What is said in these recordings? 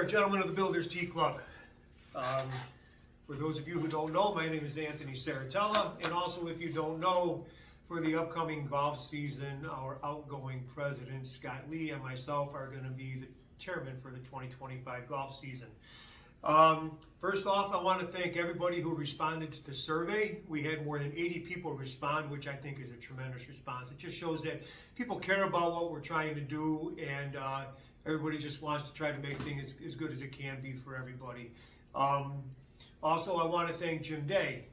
there, gentlemen of the Builders Tee Club. For those of you who don't know, my name is Anthony Saratella, and also if you don't know, for the upcoming golf season, our outgoing president, Scott Lee, and myself are going to be the chairman for the 2025 golf season. First off, I want to thank everybody who responded to the survey. We had more than 80 people respond, which I think is a tremendous response. It just shows that people care about what we're trying to do, and everybody just wants to try to make things as good as it can be for everybody. Also, I want to thank Jim Day.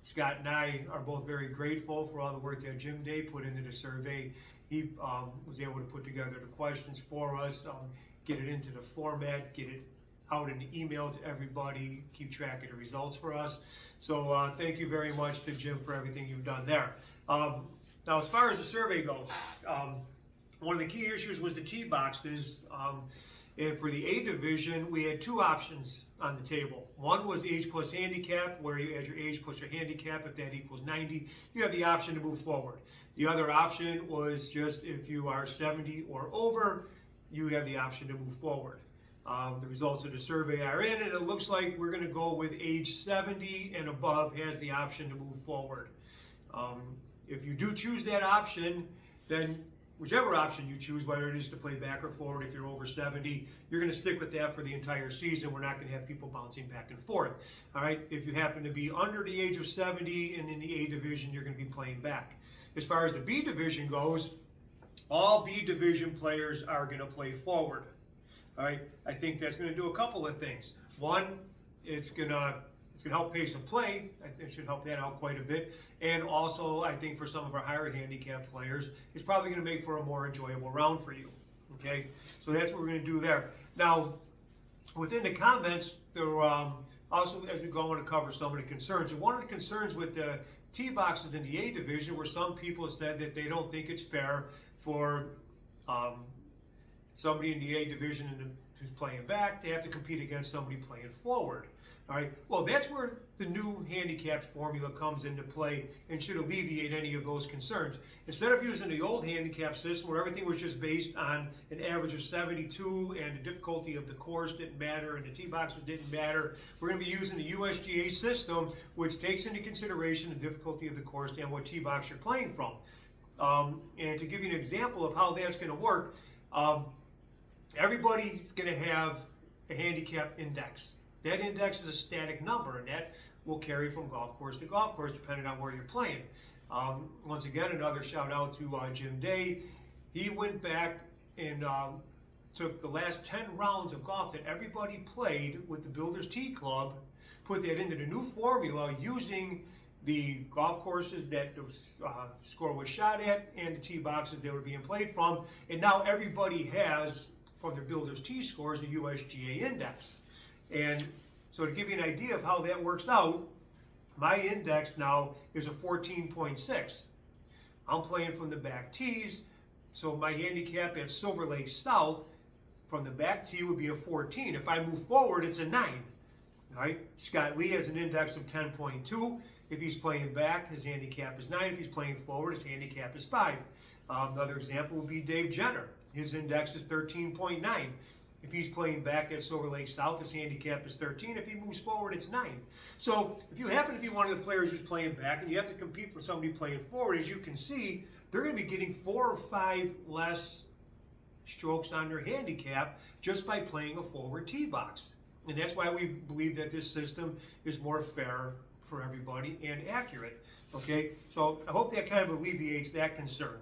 Scott and I are both very grateful for all the work that Jim Day put into the survey. He was able to put together the questions for us, get it into the format, get it out in the email to everybody, keep track of the results for us. So thank you very much to Jim for everything you've done there. Now, as far as the survey goes, one of the key issues was the tee boxes. And for the A division, we had two options on the table. One was age plus handicap, where you add your age plus your handicap. If that equals 90, you have the option to move forward. The other option was just if you are 70 or over, you have the option to move forward. The results of the survey are in, and it looks like we're going to go with age 70 and above has the option to move forward. If you do choose that option, then whichever option you choose, whether it is to play back or forward, if you're over 70, you're going to stick with that for the entire season. We're not going to have people bouncing back and forth. All right. If you happen to be under the age of 70 and in the A division, you're going to be playing back. As far as the B division goes, all B division players are going to play forward. All right. I think that's going to do a couple of things. One, it's going to help pace of play. I think it should help that out quite a bit. And also, I think for some of our higher handicap players, it's probably going to make for a more enjoyable round for you. Okay, so that's what we're going to do there. Now, within the comments, there also, as we go, I want to cover some of the concerns. And one of the concerns with the tee boxes in the A division were some people said that they don't think it's fair for somebody in the A division who's playing back to have to compete against somebody playing forward. All right. Well, that's where the new handicapped formula comes into play and should alleviate any of those concerns. Instead of using the old handicap system where everything was just based on an average of 72 and the difficulty of the course didn't matter and the tee boxes didn't matter, we're going to be using the USGA system, which takes into consideration the difficulty of the course and what tee box you're playing from. And to give you an example of how that's going to work, everybody's going to have a handicap index. That index is a static number, and that will carry from golf course to golf course depending on where you're playing. Once again, another shout out to Jim Day. He went back and took the last 10 rounds of golf that everybody played with the Builders Tee Club, put that into the new formula using the golf courses that the score was shot at and the tee boxes they were being played from. And now everybody has, from their Builders Tee scores, a USGA index. And so to give you an idea of how that works out, my index now is a 14.6. I'm playing from the back tees, so my handicap at Silver Lake South from the back tee would be a 14. If I move forward, it's a 9. All right. Scott Lee has an index of 10.2. If he's playing back, his handicap is 9. If he's playing forward, his handicap is 5. Another example would be Dave Jenner. His index is 13.9. If he's playing back at Silver Lake South, his handicap is 13. If he moves forward, it's 9. So if you happen to be one of the players who's playing back and you have to compete for somebody playing forward, as you can see, they're going to be getting 4 or 5 less strokes on their handicap just by playing a forward tee box. And that's why we believe that this system is more fair for everybody and accurate. Okay, so I hope that kind of alleviates that concern.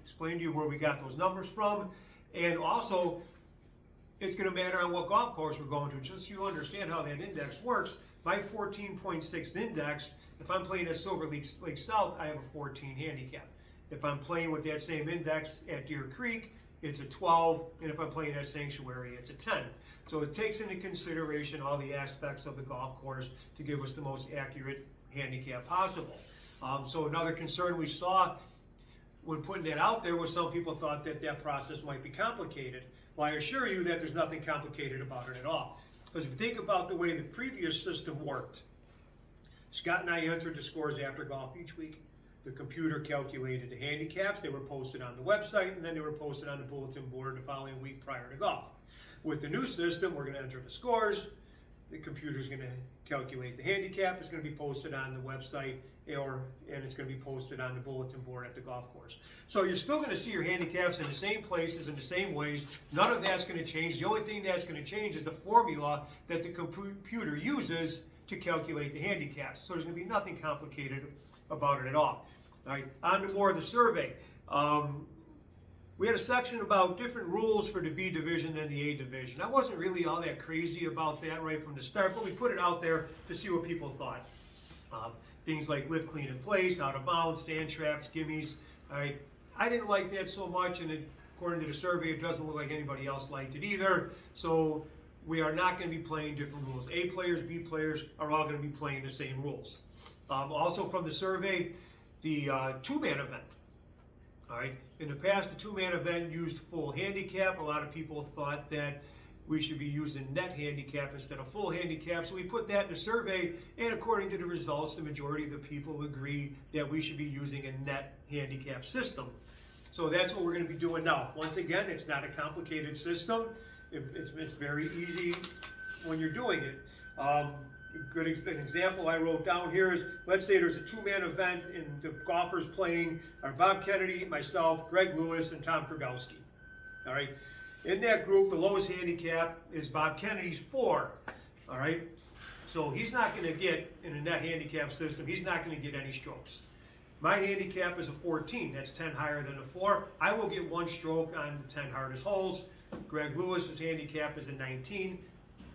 Explain to you where we got those numbers from, and also it's going to matter on what golf course we're going to, just so you understand how that index works. My 14.6 index, if I'm playing at Silver Lake South, I have a 14 handicap. If I'm playing with that same index at Deer Creek, it's a 12, and if I'm playing at Sanctuary, it's a 10. So it takes into consideration all the aspects of the golf course to give us the most accurate handicap possible. So another concern we saw when putting that out there was some people thought that that process might be complicated. Well, I assure you that there's nothing complicated about it at all. Because if you think about the way the previous system worked, Scott and I entered the scores after golf each week. the computer calculated the handicaps. They were posted on the website, and then they were posted on the bulletin board the following week prior to golf. With the new system, we're going to enter the scores. The computer's going to calculate the handicap. It's going to be posted on the website, and it's going to be posted on the bulletin board at the golf course. So you're still going to see your handicaps in the same places, in the same ways. None of that's going to change. The only thing that's going to change is the formula that the computer uses to calculate the handicaps. So there's going to be nothing complicated about it at all. All right, on to more of the survey. We had a section about different rules for the B division than the A division. I wasn't really all that crazy about that right from the start, but we put it out there to see what people thought. Things like live clean in place, out of bounds, sand traps, gimmies. All right, I didn't like that so much, and according to the survey, it doesn't look like anybody else liked it either. So we are not going to be playing different rules. A players, B players are all going to be playing the same rules. Also from the survey, the two-man event. All right. In the past, the two-man event used full handicap. A lot of people thought that we should be using net handicap instead of full handicap. So we put that in the survey, and according to the results, the majority of the people agree that we should be using a net handicap system. So that's what we're going to be doing now. Once again, it's not a complicated system. It's very easy when you're doing it. An example I wrote down here is, let's say there's a two-man event and the golfers playing are Bob Kennedy, myself, Greg Lewis, and Tom Krogowski. All right. In that group, the lowest handicap is Bob Kennedy's 4. All right. So he's not going to get, in a net handicap system, he's not going to get any strokes. My handicap is a 14. That's 10 higher than a 4. I will get 1 stroke on the 10 hardest holes. Greg Lewis's handicap is a 19.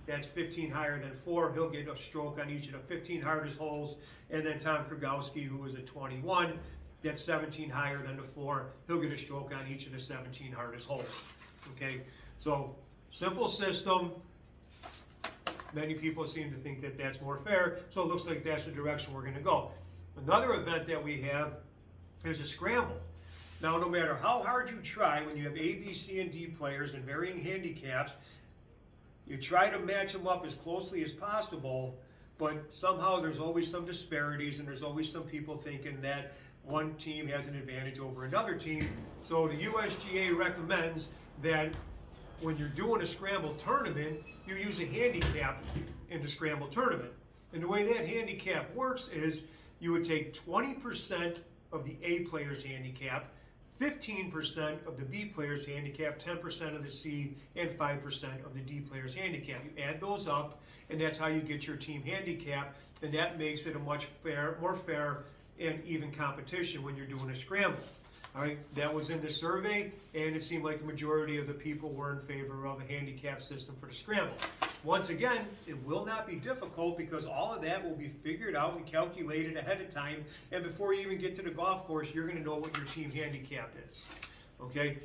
That's 15 higher than 4. He'll get a stroke on each of the 15 hardest holes. And then Tom Krogowski, who is a 21, that's 17 higher than the 4. He'll get a stroke on each of the 17 hardest holes. Okay, so simple system. Many people seem to think that that's more fair, so it looks like that's the direction we're going to go. Another event that we have is a scramble. Now, no matter how hard you try, when you have A, B, C, and D players in varying handicaps, you try to match them up as closely as possible, but somehow there's always some disparities, and there's always some people thinking that one team has an advantage over another team. So the USGA recommends that when you're doing a scramble tournament, you use a handicap in the scramble tournament. And the way that handicap works is you would take 20% of the A player's handicap, 15% of the B player's handicap, 10% of the C, and 5% of the D player's handicap. You add those up, and that's how you get your team handicap, and that makes it a much more fair and even competition when you're doing a scramble. All right, that was in the survey, and it seemed like the majority of the people were in favor of a handicap system for the scramble. Once again, it will not be difficult because all of that will be figured out and calculated ahead of time, and before you even get to the golf course, you're going to know what your team handicap is. Okay,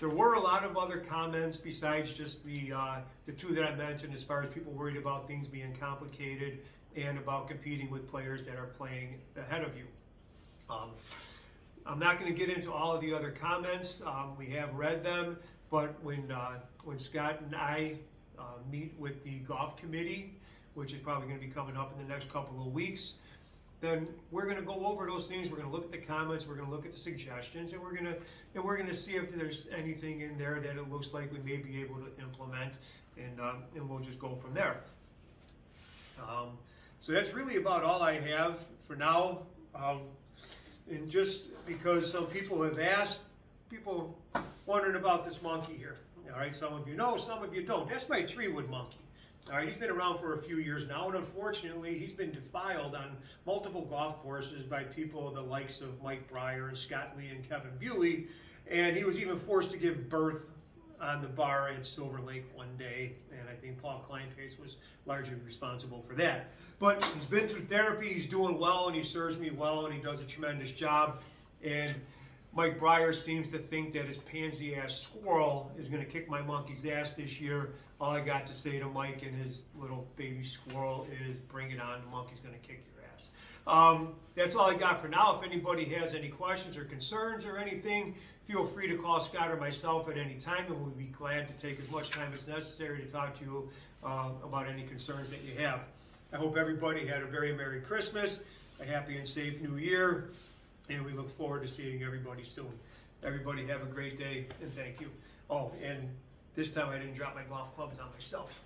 there were a lot of other comments besides just the two that I mentioned, as far as people worried about things being complicated and about competing with players that are playing ahead of you. I'm not going to get into all of the other comments. We have read them, but when Scott and I meet with the golf committee, which is probably going to be coming up in the next couple of weeks, then we're going to go over those things. We're going to look at the comments. We're going to look at the suggestions, and we're going to see if there's anything in there that it looks like we may be able to implement, and we'll just go from there. So that's really about all I have for now. And just because some people have asked, people wondering about this monkey here. All right, some of you know, some of you don't. That's my tree-wood monkey. All right, he's been around for a few years now, and unfortunately, he's been defiled on multiple golf courses by people the likes of Mike Breyer and Scott Lee and Kevin Bewley, and he was even forced to give birth on the bar at Silver Lake one day, and I think Paul Kleinpace was largely responsible for that. But he's been through therapy, he's doing well, and he serves me well, and he does a tremendous job. And Mike Breyer seems to think that his pansy-ass squirrel is going to kick my monkey's ass this year. All I got to say to Mike and his little baby squirrel is, bring it on, the monkey's going to kick your ass. That's all I got for now. If anybody has any questions or concerns or anything, feel free to call Scott or myself at any time, and we'll be glad to take as much time as necessary to talk to you about any concerns that you have. I hope everybody had a very Merry Christmas, a happy and safe New Year, and we look forward to seeing everybody soon. Everybody have a great day, and thank you. Oh, and this time I didn't drop my golf clubs on myself.